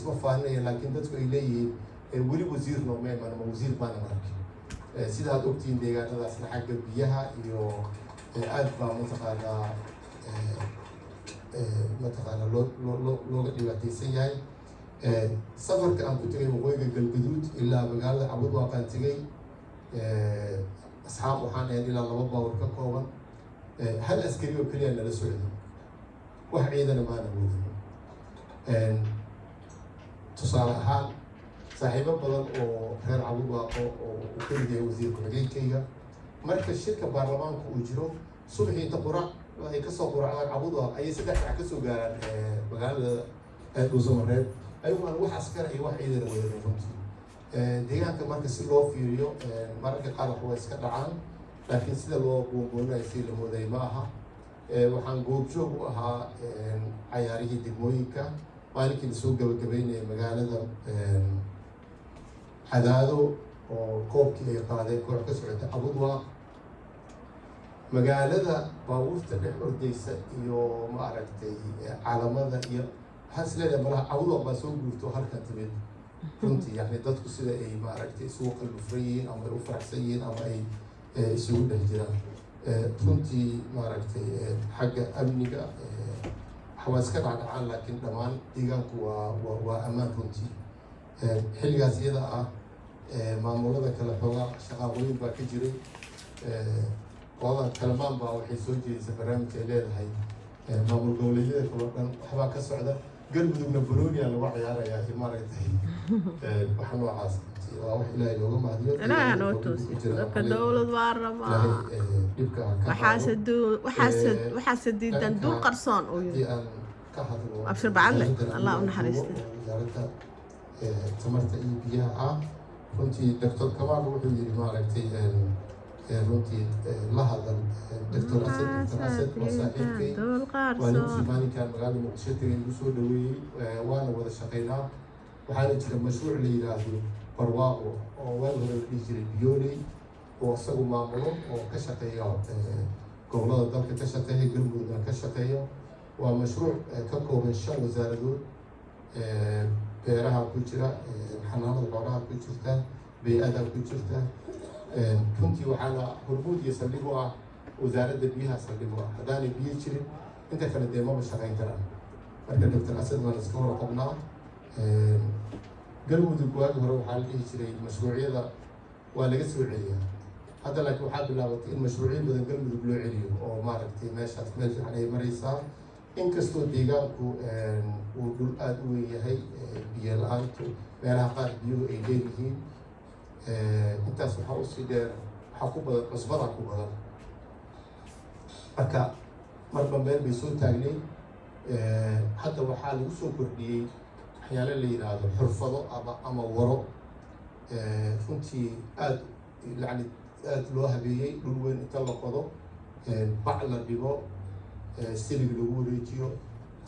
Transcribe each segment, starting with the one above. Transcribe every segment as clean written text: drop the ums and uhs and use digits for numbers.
isma faaninaya laakiin dadku ay leeyihiin weli wasiir nooma iman ama wasiir baanan arkin sida aad ogtihiin deegaanadaasna xagga biyaha iyo aad baa mataqaanaa looga dhibaataysan yahay safarka aan ku tegay waqooyiga galgaduud ilaa magaalada cabudwaaqaan tegay asxaab waxaan ahayd ilaa 2 baawar ka kooban hal askari oo keliya nala socday wax ciidana maana wadin tusaale ahaan saaxiibo badan oo reer cabudwaaqo oo u keliya wasiir ku-xigeenkayga marka shirka baarlamaanka uu jiro subaxii inta qurac ay kasoo quracdaan cabudwaaq ayay 3 saac kasoo gaaraan magaalada dhuusamareeb ayagoo aan wax askar iyo wax ciidana wadin runtii deegaanka marka si loo fiiriyo mararka qaar wax waa iska dhacaan laakiin sida loo buunbuunayo si la mooday ma aha waxaan goobjoog u ahaa cayaarihii degmooyinka maalinkii lasoo gabagabeynaya magaalada cadaado oo koobkii ay qaadeen koox ka socota cabudwaaq magaalada baabuurta dhex ordaysa iyo maaragtay calamada iyo waxaan isleedahay malaha cabudwaaq baa soo guurto halkan timid runtii yani dadku sida ay maaragtay isugu qalbufran yihiin ama ay u faraxsan yihiin ama ay isugu dhex jiraan runtii maaragtay xagga amniga waxbaa iska dhacdhacaan laakiin dhammaan deegaanku waa ammaan runtii xilligaas iyada ah maamulada kale xoogaa shaqaaqooyin baa ka jiray qoladan kalamaan baa waxay soo jeedisay barnaamij ay leedahay maamul goboleedyada kaloo dhan waxbaa ka socda galmudugna banooniya lagu ciyaarayaa iyo maaragtay waxa noocaas waa wax ilaahay looga mahadiyo ilaahay noo toosiyo dadka dowlad waa rabaa waxaase diidan duul qarsoon oo yiri abshir bacadle allah u naxariistay wasaaradda tamarta iyo biyaha ah runtii doctor kamaal wuxuu yiri maaragtay runtii la hadal doctor asad waa saaxiibkay waa ninkii maalinkaan magaalada muqdisho tegay igu soo dhaweeyey waana wada shaqaynaa waxaana jira mashruuc la yidhaahdo barwaaqo oo waag hore la dhihi jiray biyooley oo isagu maamulo oo ka shaqeeya gobolada dalka ka shaqeeya galmudugna ka shaqeeya waa mashruuc ka kooban 5 wasaaradood beeraha ku jira xanaanada xoolaha ku jirta bey-ada ku jirta runtii waxaana hormuud iyo saldhig u ah wasaaradda biyaha saldhig u ah haddaanay biyo jirin inta kale dee maba shaqayn karaan marka doctor asad waan iska hor qabnaa galmudug waagi hore waxaa la dhihi jiray mashruucyada waa laga soo celiyaa hadda laakiin waxaa bilaabatay in mashruucyo badan galmudug loo celiyo oo maaragtay meeshaas meel fiican ay maraysaa inkastoo deegaanku uu dhul aada u weyn yahay biyo la-aantu meelaha qaar biyuhu ay leeyihiin intaas waxaa usii dheer waxaa ku badan cusbada ku badan marka marba meel bay soo taagnay hadda waxaa lagu soo kordhiyey waxyaale la yidhaahdo xurfado ama waro runtii aada yani aada loo habeeyey dhul weyn inta la qodo bac la dhigo silig lagu wareejiyo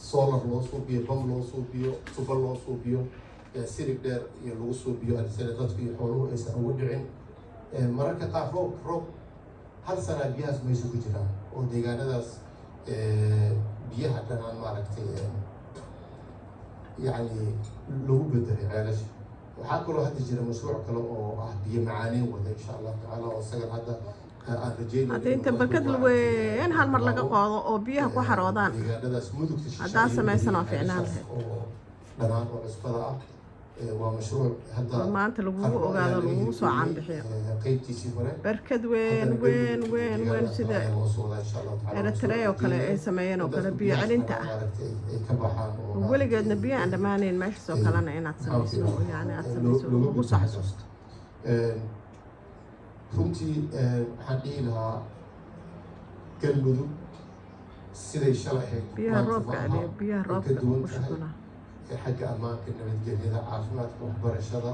solar loo suubiyo bam loo suubiyo tuba loo suubiyo silig dheer iyo lagu suubiyo alisana dadku iyo xooluhu aysan ugu dhicin mararka qaar roob hal sanaa biyahaas meesha ku jiraan oo deegaanadaas biyaha dhanaan maaragtay yani lagu bedelay ceelasha waxaa kaloo hadda jira mashruuc kale oo ah biyo macaaneyn wada insha allah tacaala oo isagan hadda aan rajeynay hadda inta barkad weyn hal mar laga qoodo oo biyaha ku xaroodaan deegaanadaas mudugta haddaa samaysan oo fiicnaan lahayd oo dhanaan oo cusbada ah waa mashruuc hadda maanta lagu ogaado lagu soo caanbixiyo qaybtiisii hore barkad weyn sida eritrea oo kale ay sameeyeen oo kale biyo celinta ah ay ka baxaan oo weligeedna biyo aan dhammaanayn meeshaas oo kalena inaad samayso yani aad samayso lagu soo xasuusto runtii waxaan dhihi lahaa galmudug siday shalay ahayd biyaha roobka ku shaquna xagga ammaanka nabadgelyada caafimaadka waxbarashada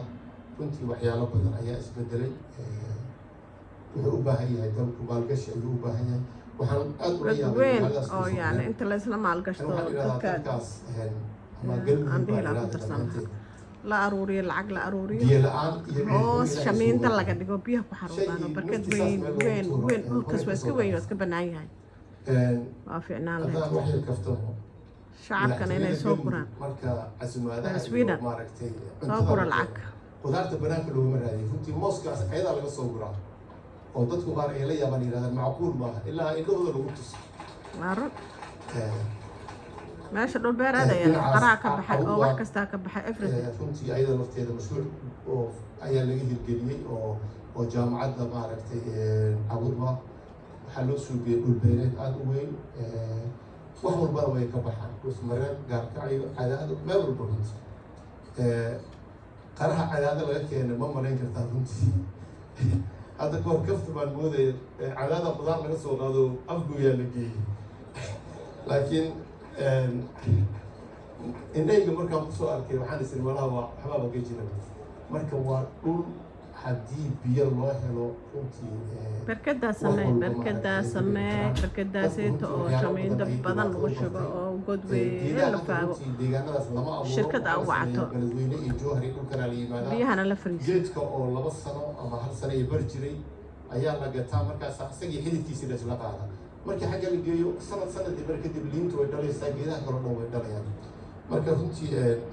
runtii waxyaalo badan ayaa isbedelay wuxuu u baahan yahay dalku maalgashi ayuu u baahan yahay waxaan aada ula yaabay oo yani inta la isla maalgashto dadkaas ama aan dhihi lahaa ku darsanaa la aruuriyo lacag la aruuriyo biyo la-aan iyo hoos shamiinta laga dhigo biyaha ku xaroodaan oo barkad weyn dhulkaas waa iska weyn waa iska bannaan yahay waa fiicnaan lahayd wax yar kaftamo shacabkana inay soo guraan marka casumaadaha Sweden maaragtay soo gura lacag qudaarta banaanka looguma raadiyo runtii mooskaas ayadaa laga soo guraa oo dadku qaar ay la yaabaan yidhahdaan macquul maaha ilaa indhahooda lagu tuso maro meesha dhul beereed ayaa qaraa ka baxay oo wax kastaa ka baxay everything runtii ayada lafteeda mashruuc oo ayaa laga hirgeliyey oo jaamacadda maaragtay Abuurma waxaa loo suugiyey dhul beereed aada u weyn wax walbana way ka baxaan dhusmareed gaarkacyo cadaado meel walba runtii qaraha cadaado laga keenay ma malayn kartaa runtii hadda kahor kafta baan moodaya cadaada qudaar laga soo qaado afgooyaa la geeyey laakiin indhayga markaan kusoo arkay waxaan isiri malaha waa waxbaaba ka jira marka waa dhul haddii biyo loo helo runtii barkadaa samee barkadaasayta oo shamiindo badan lagu shubo oo godweyn la faago deegaanadaas lama abuuro shirkad aa wacato beledweyne iyo jowhar iyo dhulkana la yimaada biyahana la fariiso geedka oo 2 sano ama 1 sano ay bar jiray ayaa la gataa markaas asagii xididkiisa la isla qaada markii xagga la geeyo sanadii bar kadib liintu way dhalaysaa geedaha kale oo dhan way dhalayaan marka runtii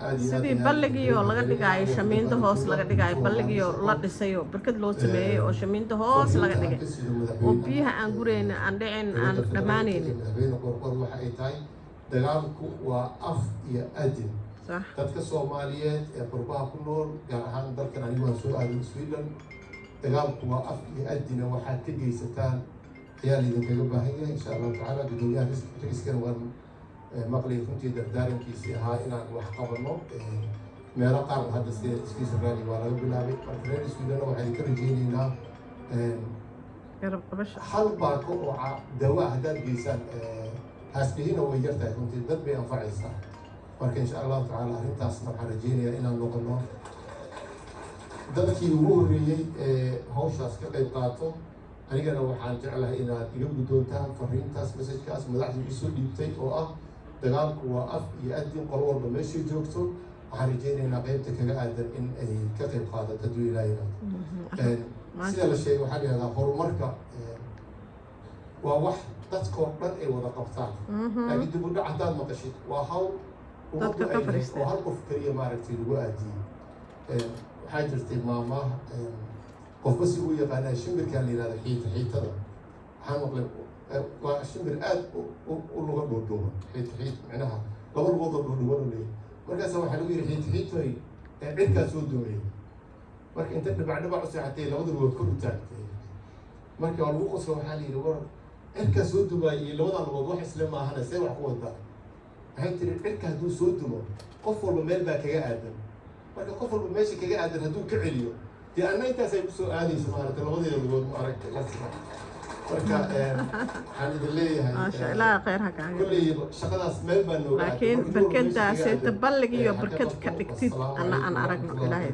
aad iyo sidii balligii oo laga dhigaayo shamiinta hoos laga dhigaayo balligii oo la dhisayo barkad loo sameeyey oo shamiinta hoos laga dhigay oo biyaha aan gurayna aan dhicin aan dhammaanaynin madaxweyne qorqor waxa ay tahay dagaalku waa af iyo adin dadka Soomaaliyeed ee qurbaha ku nool gaar ahaan dalkan anigu waan soo aaday Sweden dagaalku waa af iyo adin waxaad ka geysataan ayaa idinkaga baahan yahay insha Allah tacaala gudoomiyaha raiiskana waan maqlay runtii dardaarankiisii ahaa inaan wax qabano meelo qaar hadda sida Switzerland waa laga bilaabay marka reer Sweden waxay ka rajaynaynaa hal baako oo dawa haddaad geysaan haasbihina way yartahay runtii dad bay anfacaysaa marka insha Allah tacaala arrintaasna waxaan rajaynayaa inaan noqono dadkii ugu horreeyey hawshaas ka qayb qaato anigana waxaan jeclahay inaad iga guddoontaan fariintaas messagekaas madaxdu isoo dhiibtay oo ah dagaalku waa af iyo adin qolo walba meeshay joogto waxaan rajaynaynaa qaybta kaga aadan in ay ka qayb qaadato hadduu ilaahayna sida la sheegay waxaa la yihahdaa horumarka waa wax dadkoo dhan ay wada qabtaan laakiin dib u dhac haddaad maqashid waa hawl ummaddu ay hayd oo hal qof keliya maaragtay lagu aadiyey waxaa jirtay maamaha qofba si uu yaqaanaa shimbirkaan la yihahda xiitada waxaan maqlay waa shimbir aad u luga dhuudhuuban xiit micnaha laba lugoodoo dhuudhuuban u leeyahay markaasa waxaa lagu yidhi xiitoy cirkaa soo doonayay marka inta dhibacdhibac u seexatay labada lugood kor u taagtay marka waa lagu qoslo waxaa la yidhi war cirkaa soo dumaayay iyo labadan lugood wax isle maahana see wax ku wadaa waxay tiri cirka hadduu soo dumo qof walba meel baa kaga aadan marka qof walba meesha kaga aadan hadduu ka celiyo dee anna intaasay kusoo aadaysa maaragtay labadeeda lugood maaragtay marka waxaan idin leeyahay maasha ilaaha khayr ha kaaga kulley shaqadaas meel baa nooga laakiin barkadaasayta ballig iyo barkad ka dhigtid ana aan aragno ilaahay